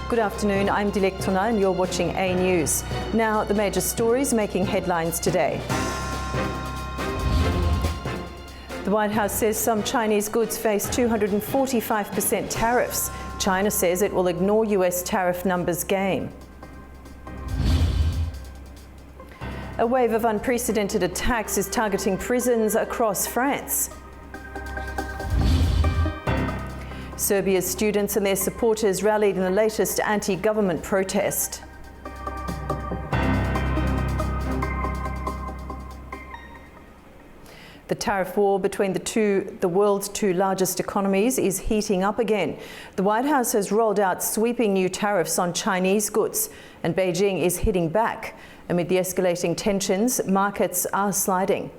Good afternoon, I'm Dilek Tuna and you're watching A News. Now, the major stories making headlines today. The White House says some Chinese goods face 245% tariffs. China says it will ignore US tariff numbers game. A wave of unprecedented attacks is targeting prisons across France. Serbia's students and their supporters rallied in the latest anti-government protest. The tariff war between the world's two largest economies is heating up again. The White House has rolled out sweeping new tariffs on Chinese goods, and Beijing is hitting back. Amid the escalating tensions, markets are sliding.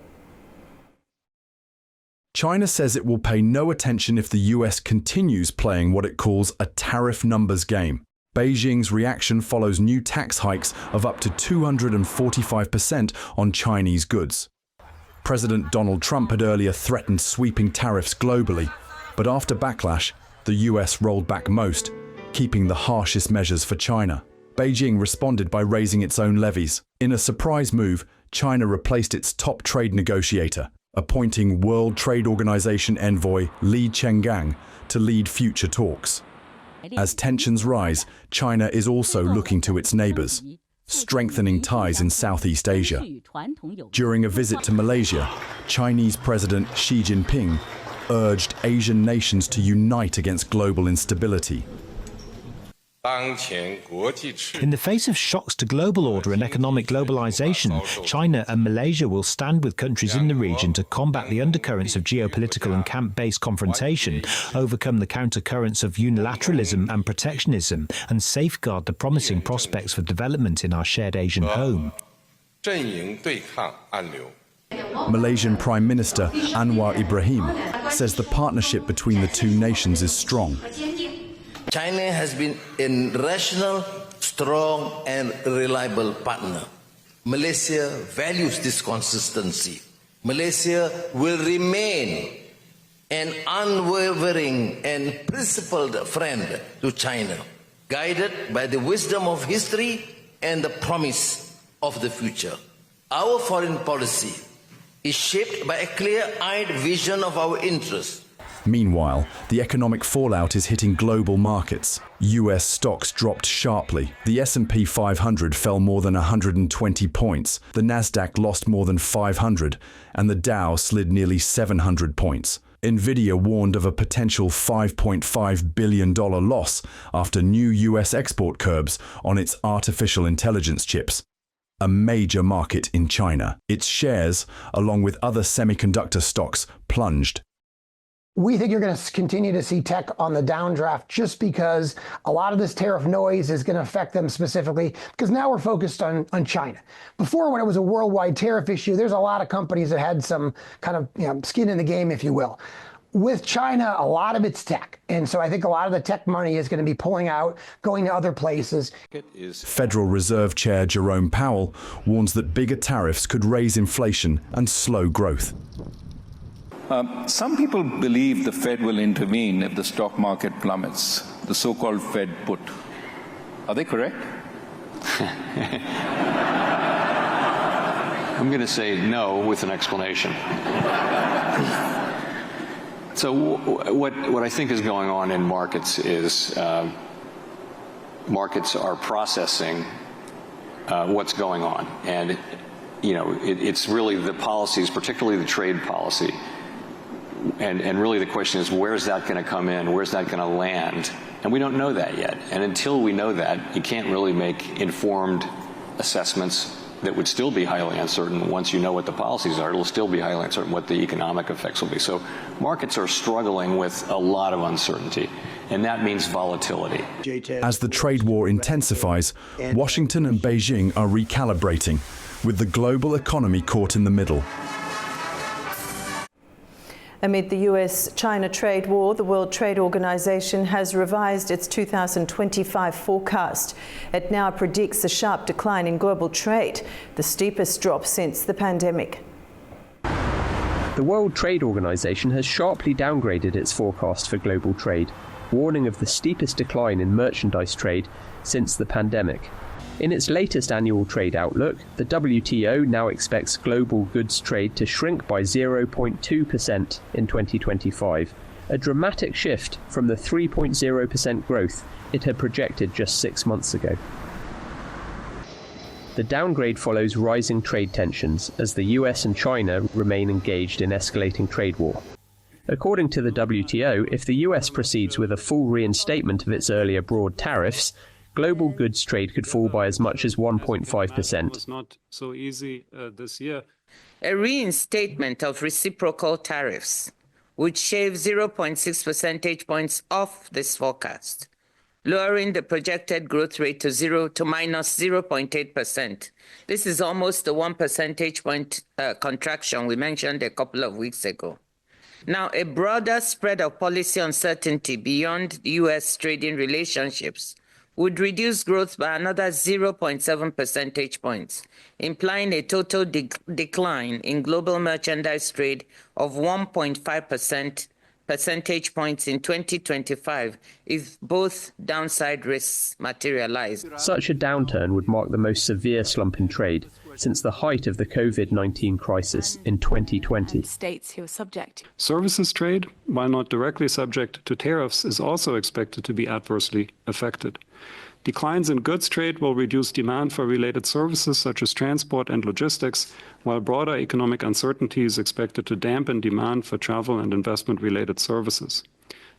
China says it will pay no attention if the US continues playing what it calls a tariff numbers game. Beijing's reaction follows new tax hikes of up to 245% on Chinese goods. President Donald Trump had earlier threatened sweeping tariffs globally, but after backlash, the US rolled back most, keeping the harshest measures for China. Beijing responded by raising its own levies. In a surprise move, China replaced its top trade negotiator, appointing World Trade Organization envoy Li Chenggang to lead future talks. As tensions rise, China is also looking to its neighbors, strengthening ties in Southeast Asia. During a visit to Malaysia, Chinese President Xi Jinping urged Asian nations to unite against global instability. In the face of shocks to global order and economic globalization, China and Malaysia will stand with countries in the region to combat the undercurrents of geopolitical and camp-based confrontation, overcome the countercurrents of unilateralism and protectionism, and safeguard the promising prospects for development in our shared Asian home. Malaysian Prime Minister Anwar Ibrahim says the partnership between the two nations is strong. China has been a rational, strong and reliable partner. Malaysia values this consistency. Malaysia will remain an unwavering and principled friend to China, guided by the wisdom of history and the promise of the future. Our foreign policy is shaped by a clear-eyed vision of our interests. Meanwhile, the economic fallout is hitting global markets. US stocks dropped sharply. The S&P 500 fell more than 120 points. The Nasdaq lost more than 500, and the Dow slid nearly 700 points. Nvidia warned of a potential $5.5 billion loss after new US export curbs on its artificial intelligence chips. A major market in China. Its shares, along with other semiconductor stocks, plunged. We think you're going to continue to see tech on the downdraft just because a lot of this tariff noise is going to affect them specifically, because now we're focused on China. Before, when it was a worldwide tariff issue, there's a lot of companies that had some kind of skin in the game, if you will. With China, a lot of it's tech. And so I think a lot of the tech money is going to be pulling out, going to other places. Federal Reserve Chair Jerome Powell warns that bigger tariffs could raise inflation and slow growth. Some people believe the Fed will intervene if the stock market plummets, the so-called Fed put. Are they correct? I'm going to say no with an explanation. So what I think is going on in markets is markets are processing what's going on. And, it's really the policies, particularly the trade policy. And really the question is, where's that going to come in? Where's that going to land? And we don't know that yet. And until we know that, you can't really make informed assessments that would still be highly uncertain. Once you know what the policies are, it'll still be highly uncertain what the economic effects will be. So markets are struggling with a lot of uncertainty, and that means volatility. As the trade war intensifies, Washington and Beijing are recalibrating, with the global economy caught in the middle. Amid the US-China trade war, the World Trade Organization has revised its 2025 forecast. It now predicts a sharp decline in global trade, the steepest drop since the pandemic. The World Trade Organization has sharply downgraded its forecast for global trade, warning of the steepest decline in merchandise trade since the pandemic. In its latest annual trade outlook, the WTO now expects global goods trade to shrink by 0.2% in 2025, a dramatic shift from the 3.0% growth it had projected just 6 months ago. The downgrade follows rising trade tensions as the US and China remain engaged in escalating trade war. According to the WTO, if the US proceeds with a full reinstatement of its earlier broad tariffs, global goods trade could fall by as much as 1.5%. It's not so easy this year. A reinstatement of reciprocal tariffs would shave 0.6 percentage points off this forecast, lowering the projected growth rate to minus 0.8%. This is almost the 1 percentage point contraction we mentioned a couple of weeks ago. Now, a broader spread of policy uncertainty beyond U.S. trading relationships would reduce growth by another 0.7 percentage points, implying a total decline in global merchandise trade of 1.5 percentage points in 2025 if both downside risks materialize. Such a downturn would mark the most severe slump in trade since the height of the COVID-19 crisis in 2020. States who are subject. Services trade, while not directly subject to tariffs, is also expected to be adversely affected. Declines in goods trade will reduce demand for related services such as transport and logistics, while broader economic uncertainty is expected to dampen demand for travel and investment-related services.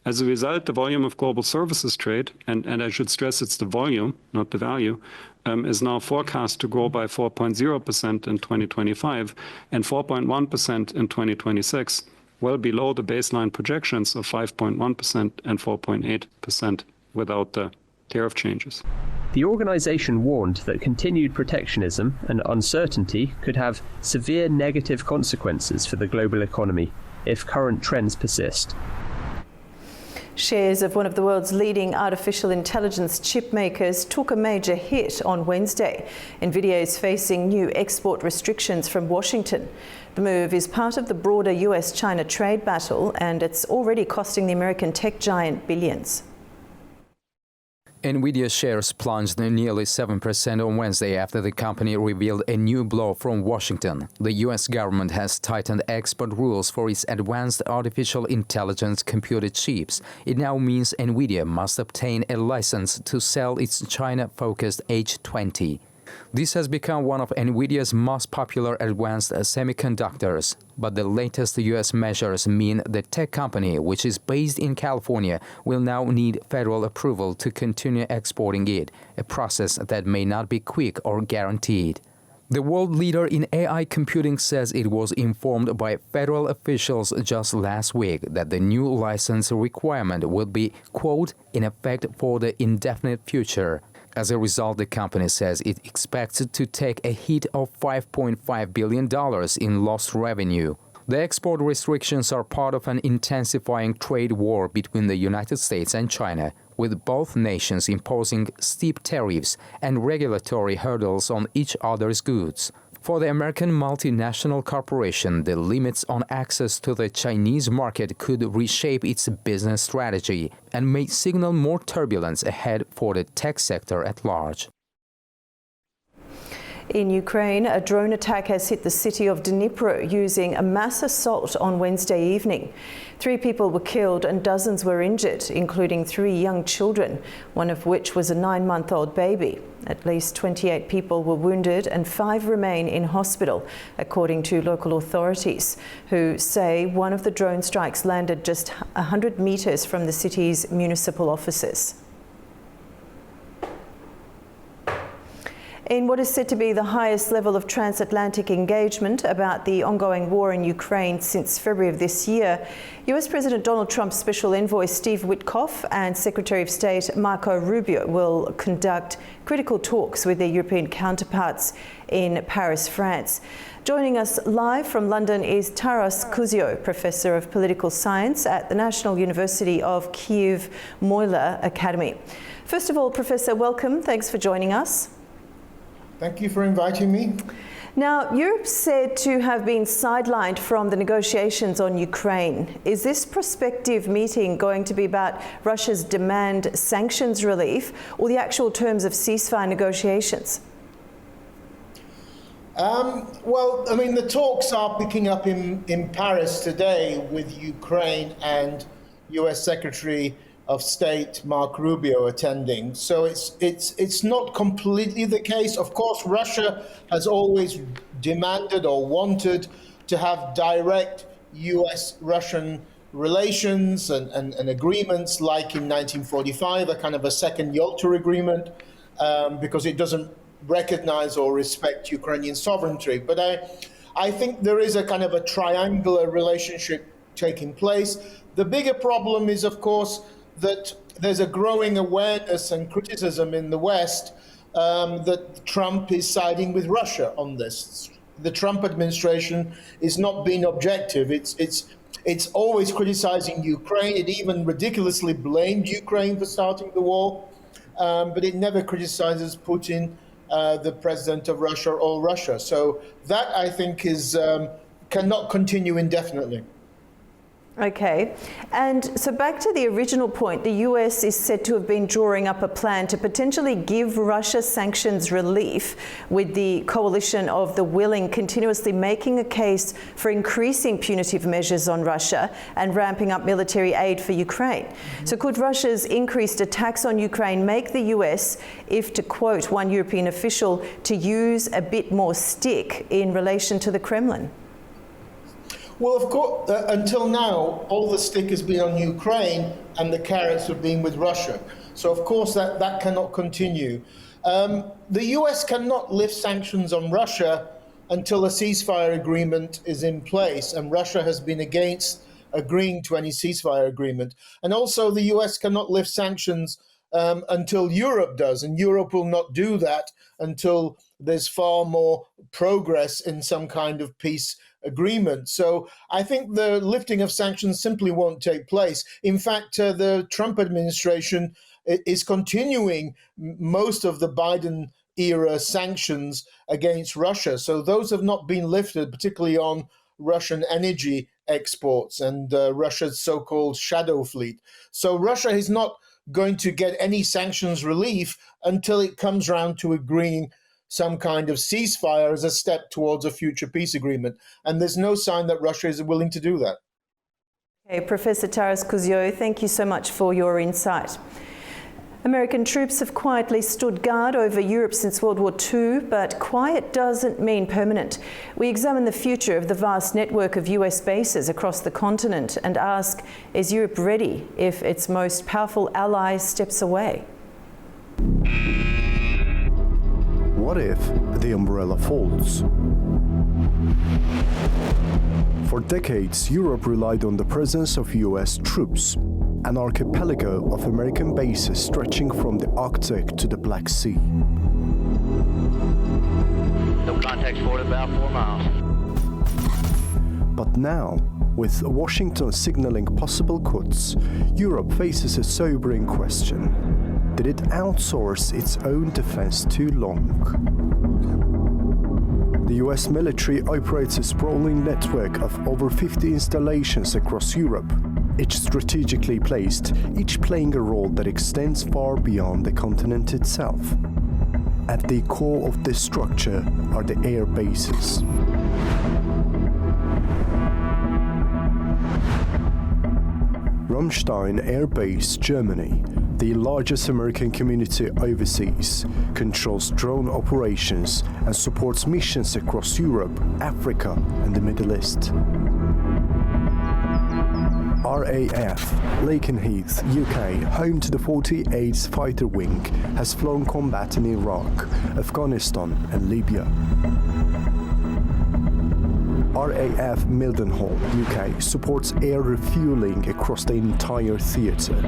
As a result, the volume of global services trade, and I should stress it's the volume, not the value, is now forecast to grow by 4.0% in 2025 and 4.1% in 2026, well below the baseline projections of 5.1% and 4.8% without the tariff changes. The organization warned that continued protectionism and uncertainty could have severe negative consequences for the global economy if current trends persist. Shares of one of the world's leading artificial intelligence chip makers took a major hit on Wednesday. NVIDIA is facing new export restrictions from Washington. The move is part of the broader US-China trade battle, and it's already costing the American tech giant billions. NVIDIA shares plunged nearly 7% on Wednesday after the company revealed a new blow from Washington. The U.S. government has tightened export rules for its advanced artificial intelligence computer chips. It now means NVIDIA must obtain a license to sell its China-focused H20. This has become one of NVIDIA's most popular advanced semiconductors. But the latest U.S. measures mean the tech company, which is based in California, will now need federal approval to continue exporting it, a process that may not be quick or guaranteed. The world leader in AI computing says it was informed by federal officials just last week that the new license requirement will be, quote, in effect for the indefinite future. As a result, the company says it expects to take a hit of $5.5 billion in lost revenue. The export restrictions are part of an intensifying trade war between the United States and China, with both nations imposing steep tariffs and regulatory hurdles on each other's goods. For the American multinational corporation, the limits on access to the Chinese market could reshape its business strategy and may signal more turbulence ahead for the tech sector at large. In Ukraine, a drone attack has hit the city of Dnipro using a mass assault on Wednesday evening. 3 people were killed and dozens were injured, including 3 young children, one of which was a 9-month-old baby. At least 28 people were wounded and 5 remain in hospital, according to local authorities, who say one of the drone strikes landed just 100 meters from the city's municipal offices. In what is said to be the highest level of transatlantic engagement about the ongoing war in Ukraine since February of this year, US President Donald Trump's Special Envoy Steve Witkoff and Secretary of State Marco Rubio will conduct critical talks with their European counterparts in Paris, France. Joining us live from London is Taras Kuzio, Professor of Political Science at the National University of Kyiv Mohyla Academy. First of all, Professor, welcome. Thanks for joining us. Thank you for inviting me. Now, Europe's said to have been sidelined from the negotiations on Ukraine. Is this prospective meeting going to be about Russia's demand sanctions relief or the actual terms of ceasefire negotiations? Well, I mean, the talks are picking up in Paris today with Ukraine and US Secretary of State Mark Rubio attending. So it's not completely the case. Of course, Russia has always demanded or wanted to have direct US-Russian relations and agreements like in 1945, a kind of a second Yalta agreement, because it doesn't recognize or respect Ukrainian sovereignty. But I think there is a kind of a triangular relationship taking place. The bigger problem is, of course, that there's a growing awareness and criticism in the West that Trump is siding with Russia on this. The Trump administration is not being objective. It's always criticizing Ukraine. It even ridiculously blamed Ukraine for starting the war, but it never criticizes Putin, the president of Russia, or Russia. So that, I think, is cannot continue indefinitely. Okay, and so back to the original point, the US is said to have been drawing up a plan to potentially give Russia sanctions relief, with the coalition of the willing continuously making a case for increasing punitive measures on Russia and ramping up military aid for Ukraine. So could Russia's increased attacks on Ukraine make the US, if to quote one European official, to use a bit more stick in relation to the Kremlin? Well, of course, until now, all the stick has been on Ukraine and the carrots have been with Russia. So, of course, that cannot continue. The US cannot lift sanctions on Russia until a ceasefire agreement is in place, and Russia has been against agreeing to any ceasefire agreement. And also, the US cannot lift sanctions until Europe does, and Europe will not do that until there's far more progress in some kind of peace agreement. So I think the lifting of sanctions simply won't take place. In fact, the Trump administration is continuing most of the Biden era sanctions against Russia. So those have not been lifted, particularly on Russian energy exports and Russia's so-called shadow fleet. So Russia is not going to get any sanctions relief until it comes around to agreeing some kind of ceasefire as a step towards a future peace agreement. And there's no sign that Russia is willing to do that. Okay, Professor Taras Kuzio, thank you so much for your insight. American troops have quietly stood guard over Europe since World War II, but quiet doesn't mean permanent. We examine the future of the vast network of US bases across the continent and ask, is Europe ready if its most powerful ally steps away? What if the umbrella falls? For decades, Europe relied on the presence of US troops, an archipelago of American bases stretching from the Arctic to the Black Sea. No contact forward about 4 miles. But now, with Washington signaling possible cuts, Europe faces a sobering question. Did it outsource its own defense too long? The US military operates a sprawling network of over 50 installations across Europe, each strategically placed, each playing a role that extends far beyond the continent itself. At the core of this structure are the air bases. Ramstein Air Base, Germany, the largest American community overseas, controls drone operations and supports missions across Europe, Africa, and the Middle East. RAF, Lakenheath, UK, home to the 48th Fighter Wing, has flown combat in Iraq, Afghanistan, and Libya. RAF Mildenhall, UK, supports air refueling across the entire theatre.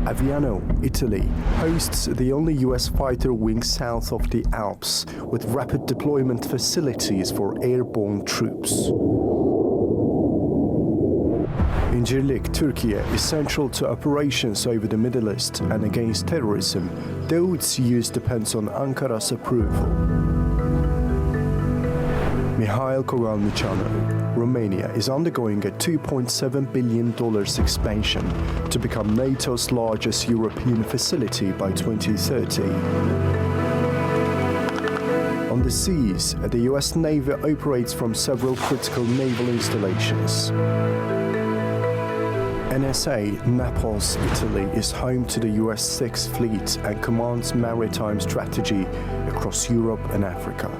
Aviano, Italy, hosts the only US fighter wing south of the Alps, with rapid deployment facilities for airborne troops. Incirlik Turkey is central to operations over the Middle East and against terrorism, though its use depends on Ankara's approval. Mikhail Kogalniceanu, Romania is undergoing a $2.7 billion expansion to become NATO's largest European facility by 2030. On the seas, the US Navy operates from several critical naval installations. NSA Naples, Italy is home to the US Sixth Fleet and commands maritime strategy across Europe and Africa.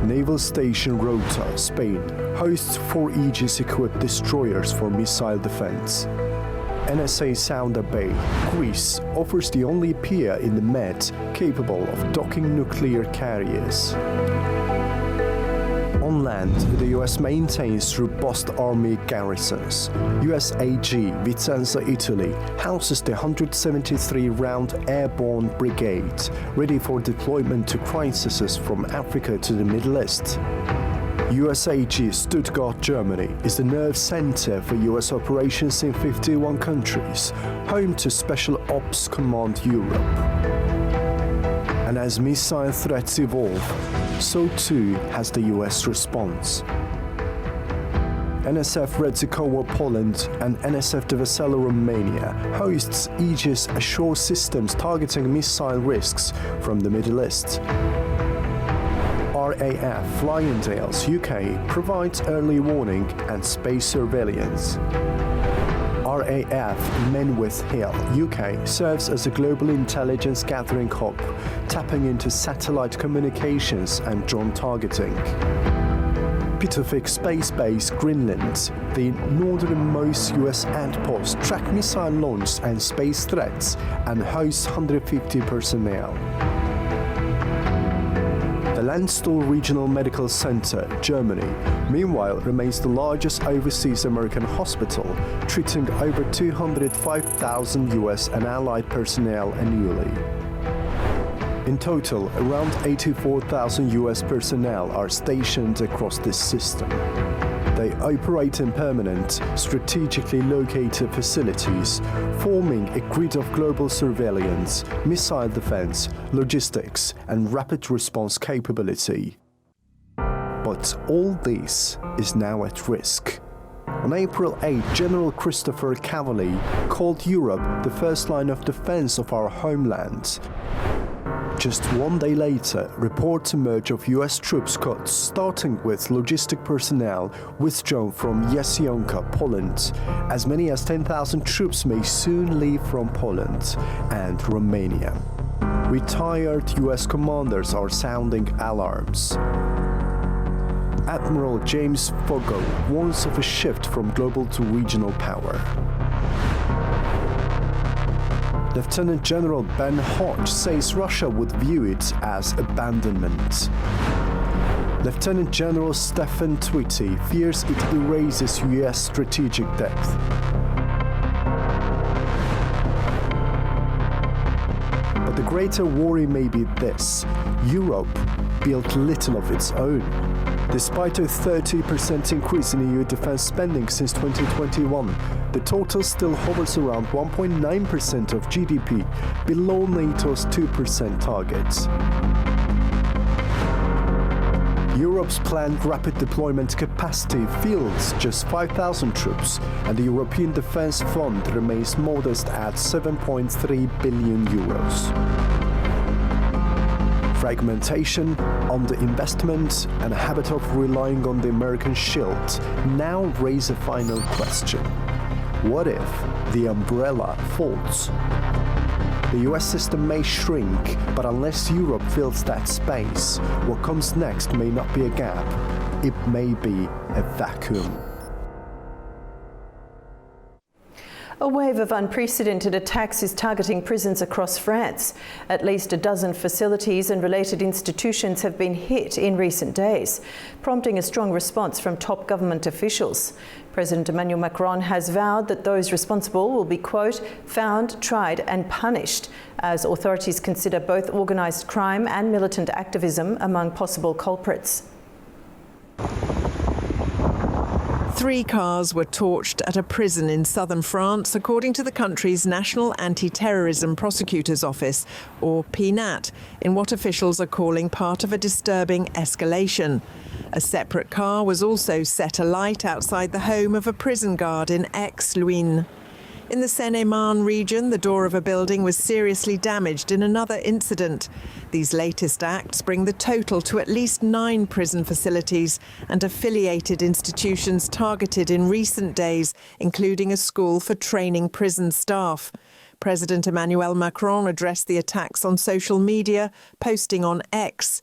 Naval Station Rota, Spain, hosts 4 Aegis-equipped destroyers for missile defense. NSA Souda Bay, Greece, offers the only pier in the Med capable of docking nuclear carriers. On land, the US maintains robust army garrisons. USAG Vicenza, Italy, houses the 173-round Airborne Brigade, ready for deployment to crises from Africa to the Middle East. USAG Stuttgart, Germany, is the nerve center for US operations in 51 countries, home to Special Ops Command Europe. And as missile threats evolve, so too has the US response. NSF Redzikowo, Poland, and NSF de Vesela, Romania, hosts Aegis ashore systems targeting missile risks from the Middle East. RAF Flyingdales, UK, provides early warning and space surveillance. RAF Menwith Hill, UK, serves as a global intelligence gathering hub, tapping into satellite communications and drone targeting. Pitofik Space Base, Greenland, the northernmost US outpost, track missile launch and space threats and hosts 150 personnel. The Landstuhl Regional Medical Center, Germany, meanwhile remains the largest overseas American hospital, treating over 205,000 US and Allied personnel annually. In total, around 84,000 US personnel are stationed across this system. They operate in permanent, strategically located facilities, forming a grid of global surveillance, missile defense, logistics, and rapid response capability. But all this is now at risk. On April 8, General Christopher Cavalli called Europe the first line of defense of our homeland. Just 1 day later, reports emerge of US troops cuts, starting with logistic personnel withdrawn from Jasionka, Poland. As many as 10,000 troops may soon leave from Poland and Romania. Retired US commanders are sounding alarms. Admiral James Fogo warns of a shift from global to regional power. Lieutenant General Ben Hodge says Russia would view it as abandonment. Lieutenant General Stephen Twitty fears it erases US strategic depth. But the greater worry may be this: Europe built little of its own. Despite a 30% increase in EU defense spending since 2021, the total still hovers around 1.9% of GDP, below NATO's 2% target. Europe's planned rapid deployment capacity fields just 5,000 troops, and the European Defence Fund remains modest at 7.3 billion euros. Fragmentation, underinvestment, and a habit of relying on the American shield now raise a final question. What if the umbrella falls? The US system may shrink, but unless Europe fills that space, what comes next may not be a gap, it may be a vacuum. A wave of unprecedented attacks is targeting prisons across France. At least a dozen facilities and related institutions have been hit in recent days, prompting a strong response from top government officials. President Emmanuel Macron has vowed that those responsible will be, quote, found, tried and punished, as authorities consider both organised crime and militant activism among possible culprits. 3 cars were torched at a prison in southern France, according to the country's National Anti-Terrorism Prosecutor's Office, or PNAT, in what officials are calling part of a disturbing escalation. A separate car was also set alight outside the home of a prison guard in Aix-Luynes. In the Seine-et-Marne region, the door of a building was seriously damaged in another incident. These latest acts bring the total to at least 9 prison facilities and affiliated institutions targeted in recent days, including a school for training prison staff. President Emmanuel Macron addressed the attacks on social media, posting on X.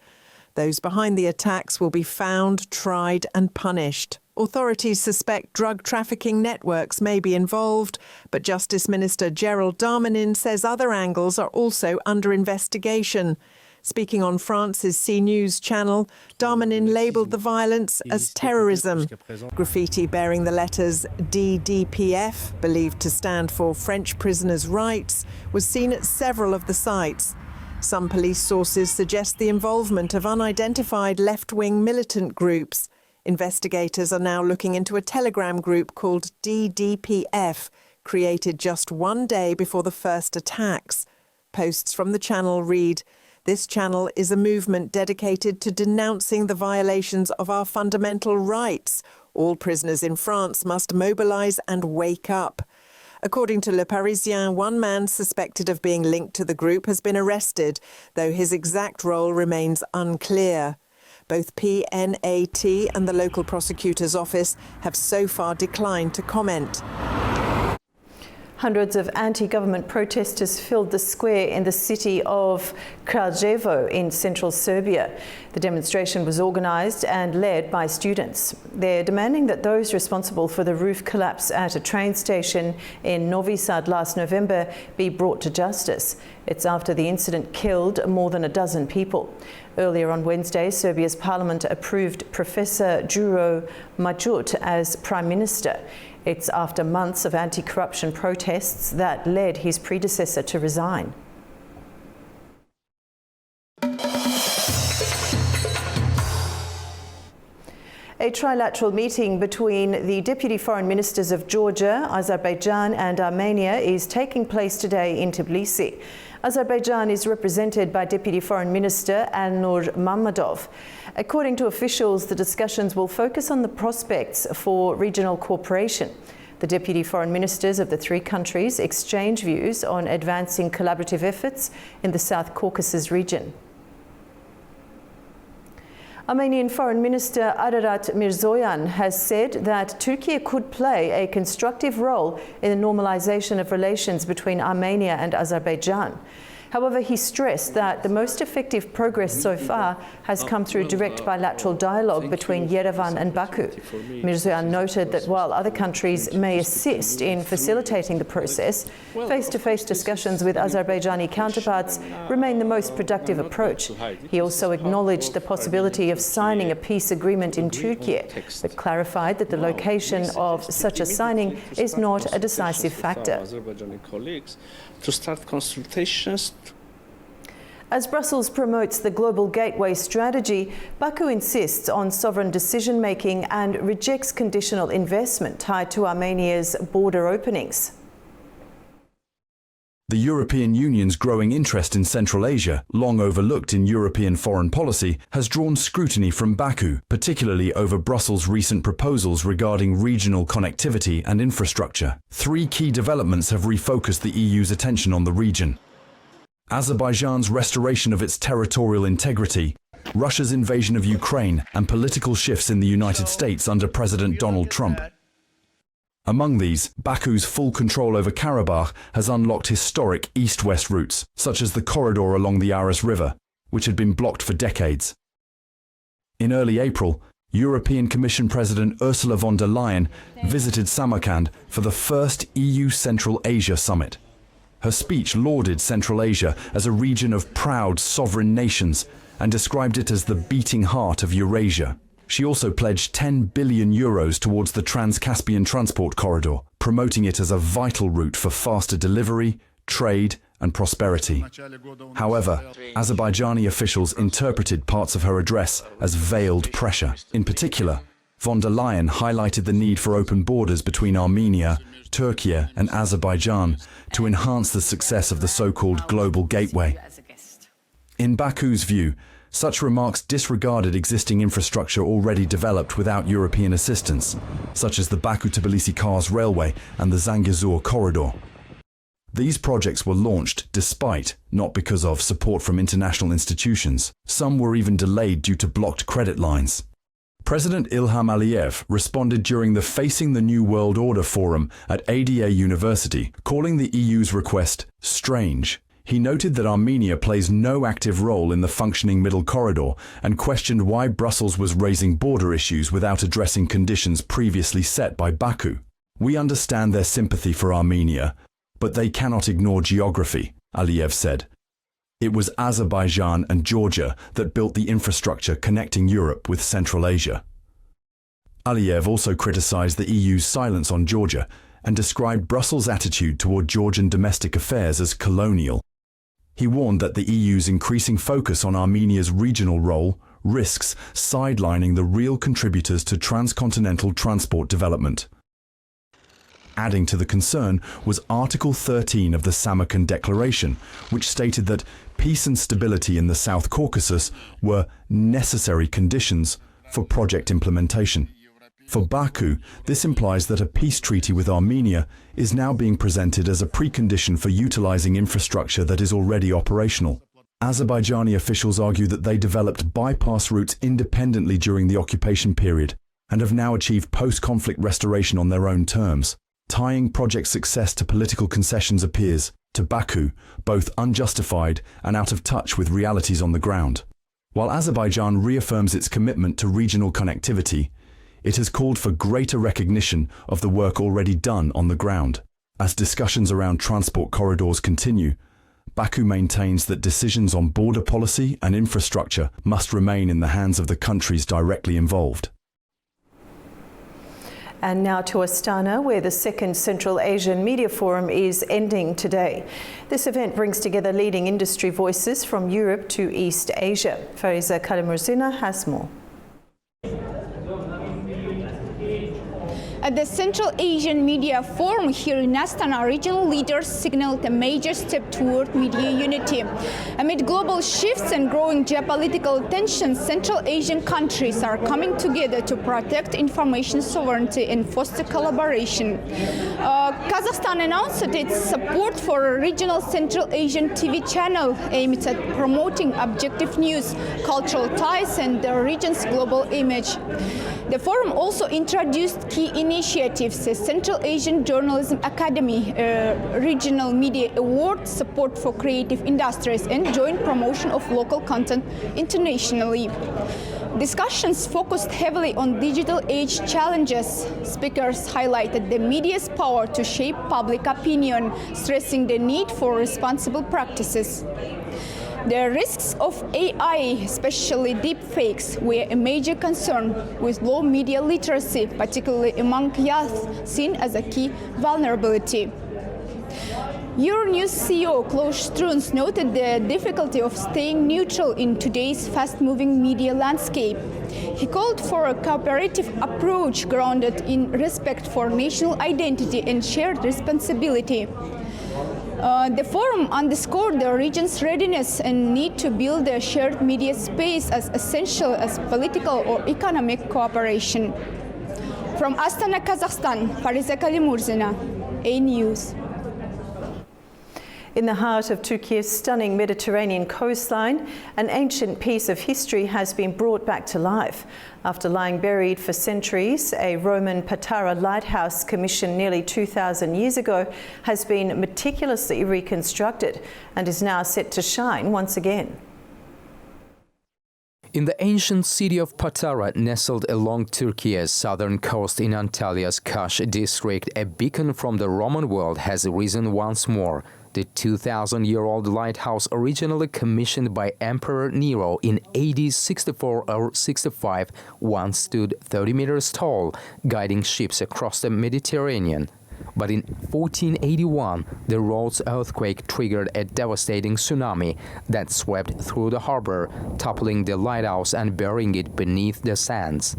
Those behind the attacks will be found, tried and punished. Authorities suspect drug trafficking networks may be involved, but Justice Minister Gerald Darmanin says other angles are also under investigation. Speaking on France's CNews channel, Darmanin labelled the violence as terrorism. Graffiti bearing the letters DDPF, believed to stand for French Prisoners' Rights, was seen at several of the sites. Some police sources suggest the involvement of unidentified left-wing militant groups. Investigators are now looking into a Telegram group called DDPF, created just 1 day before the first attacks. Posts from the channel read, "This channel is a movement dedicated to denouncing the violations of our fundamental rights. All prisoners in France must mobilise and wake up." According to Le Parisien, one man suspected of being linked to the group has been arrested, though his exact role remains unclear. Both PNAT and the local prosecutor's office have so far declined to comment. Hundreds of anti-government protesters filled the square in the city of Kraljevo in central Serbia. The demonstration was organised and led by students. They're demanding that those responsible for the roof collapse at a train station in Novi Sad last November be brought to justice. It's after the incident killed more than a dozen people. Earlier on Wednesday, Serbia's parliament approved Professor Đuro Majut as Prime Minister. It's after months of anti-corruption protests that led his predecessor to resign. A trilateral meeting between the deputy foreign ministers of Georgia, Azerbaijan and Armenia is taking place today in Tbilisi. Azerbaijan is represented by Deputy Foreign Minister Alnur Mammadov. According to officials, the discussions will focus on the prospects for regional cooperation. The deputy foreign ministers of the 3 countries exchange views on advancing collaborative efforts in the South Caucasus region. Armenian Foreign Minister Ararat Mirzoyan has said that Turkey could play a constructive role in the normalization of relations between Armenia and Azerbaijan. However, he stressed that the most effective progress so far has come through direct bilateral dialogue between Yerevan and Baku. Mirzoyan noted that while other countries may assist in facilitating the process, face-to-face discussions with Azerbaijani counterparts remain the most productive approach. He also acknowledged the possibility of signing a peace agreement in Turkey, but clarified that the location of such a signing is not a decisive factor. To start consultations. As Brussels promotes the Global Gateway strategy, Baku insists on sovereign decision-making and rejects conditional investment tied to Armenia's border openings. The European Union's growing interest in Central Asia, long overlooked in European foreign policy, has drawn scrutiny from Baku, particularly over Brussels' recent proposals regarding regional connectivity and infrastructure. 3 key developments have refocused the EU's attention on the region: Azerbaijan's restoration of its territorial integrity, Russia's invasion of Ukraine, and political shifts in the United States under President Donald Trump. Among these, Baku's full control over Karabakh has unlocked historic east-west routes, such as the corridor along the Aras River, which had been blocked for decades. In early April, European Commission President Ursula von der Leyen visited Samarkand for the first EU Central Asia summit. Her speech lauded Central Asia as a region of proud sovereign nations and described it as the beating heart of Eurasia. She also pledged €10 billion towards the Trans-Caspian Transport Corridor, promoting it as a vital route for faster delivery, trade and prosperity. However, Azerbaijani officials interpreted parts of her address as veiled pressure. In particular, Von der Leyen highlighted the need for open borders between Armenia, Turkey and Azerbaijan to enhance the success of the so-called global gateway. In Baku's view, such remarks disregarded existing infrastructure already developed without European assistance, such as the Baku-Tbilisi-Kars Railway and the Zangezur Corridor. These projects were launched despite, not because of, support from international institutions. Some were even delayed due to blocked credit lines. President Ilham Aliyev responded during the Facing the New World Order Forum at ADA University, calling the EU's request strange. He noted that Armenia plays no active role in the functioning middle corridor and questioned why Brussels was raising border issues without addressing conditions previously set by Baku. We understand their sympathy for Armenia, but they cannot ignore geography, Aliyev said. It was Azerbaijan and Georgia that built the infrastructure connecting Europe with Central Asia. Aliyev also criticized the EU's silence on Georgia and described Brussels' attitude toward Georgian domestic affairs as colonial. He warned that the EU's increasing focus on Armenia's regional role risks sidelining the real contributors to transcontinental transport development. Adding to the concern was Article 13 of the Samarkand Declaration, which stated that peace and stability in the South Caucasus were necessary conditions for project implementation. For Baku, this implies that a peace treaty with Armenia is now being presented as a precondition for utilizing infrastructure that is already operational. Azerbaijani officials argue that they developed bypass routes independently during the occupation period and have now achieved post-conflict restoration on their own terms. Tying project success to political concessions appears, to Baku, both unjustified and out of touch with realities on the ground. While Azerbaijan reaffirms its commitment to regional connectivity, it has called for greater recognition of the work already done on the ground. As discussions around transport corridors continue, Baku maintains that decisions on border policy and infrastructure must remain in the hands of the countries directly involved. And now to Astana, where the second Central Asian Media Forum is ending today. This event brings together leading industry voices from Europe to East Asia. Fariza Kalimurzina has more. At the Central Asian Media Forum here in Astana, regional leaders signaled a major step toward media unity. Amid global shifts and growing geopolitical tensions, Central Asian countries are coming together to protect information sovereignty and foster collaboration. Kazakhstan announced its support for a regional Central Asian TV channel aimed at promoting objective news, cultural ties, and the region's global image. The forum also introduced key initiatives: a Central Asian Journalism Academy, a Regional Media Award, support for creative industries, and joint promotion of local content internationally. Discussions focused heavily on digital age challenges. Speakers highlighted the media's power to shape public opinion, stressing the need for responsible practices. The risks of AI, especially deepfakes, were a major concern, with low media literacy, particularly among youth, seen as a key vulnerability. Euronews CEO Klaus Strunz noted the difficulty of staying neutral in today's fast-moving media landscape. He called for a cooperative approach grounded in respect for national identity and shared responsibility. The forum underscored the region's readiness and need to build a shared media space as essential as political or economic cooperation. From Astana, Kazakhstan, Fariza Kalimurzina, A News. In the heart of Turkey's stunning Mediterranean coastline, an ancient piece of history has been brought back to life. After lying buried for centuries, a Roman Patara lighthouse commissioned nearly 2,000 years ago has been meticulously reconstructed and is now set to shine once again. In the ancient city of Patara, nestled along Turkey's southern coast in Antalya's Kaş district, a beacon from the Roman world has risen once more. The 2,000-year-old lighthouse, originally commissioned by Emperor Nero in AD 64 or 65, once stood 30 meters tall, guiding ships across the Mediterranean. But in 1481, the Rhodes earthquake triggered a devastating tsunami that swept through the harbor, toppling the lighthouse and burying it beneath the sands.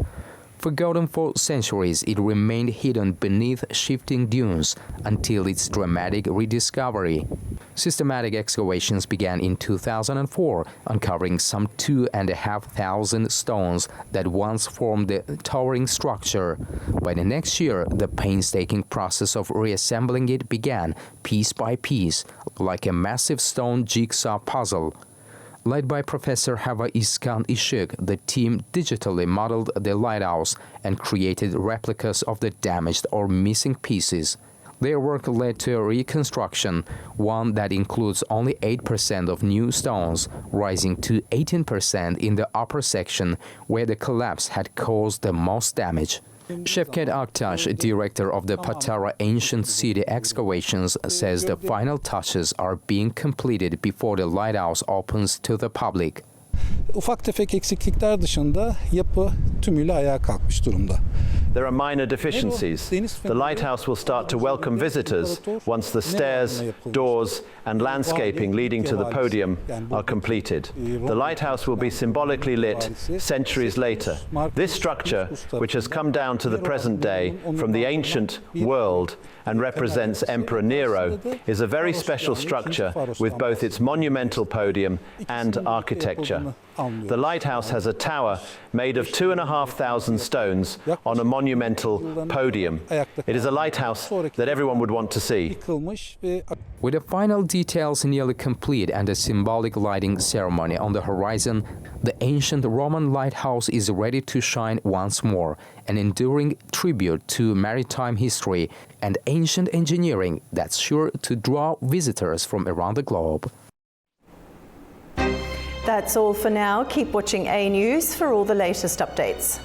Forgotten for centuries, it remained hidden beneath shifting dunes until its dramatic rediscovery. Systematic excavations began in 2004, uncovering some 2,500 stones that once formed the towering structure. By the next year, the painstaking process of reassembling it began, piece by piece, like a massive stone jigsaw puzzle. Led by Professor Hava Iskan Ishik, the team digitally modeled the lighthouse and created replicas of the damaged or missing pieces. Their work led to a reconstruction, one that includes only 8% of new stones, rising to 18% in the upper section where the collapse had caused the most damage. Şevket Aktaş, director of the Patara Ancient City excavations, says the final touches are being completed before the lighthouse opens to the public. Ufak tefek eksiklikler dışında yapı tümüyle ayağa kalkmış durumda. There are minor deficiencies. The lighthouse will start to welcome visitors once the stairs, doors, and landscaping leading to the podium are completed. The lighthouse will be symbolically lit centuries later. This structure, which has come down to the present day from the ancient world and represents Emperor Nero, is a very special structure with both its monumental podium and architecture. The lighthouse has a tower made of 2,500 stones on a monumental podium. It is a lighthouse that everyone would want to see. With the final details nearly complete and a symbolic lighting ceremony on the horizon, the ancient Roman lighthouse is ready to shine once more, an enduring tribute to maritime history and ancient engineering that's sure to draw visitors from around the globe. That's all for now. Keep watching A News for all the latest updates.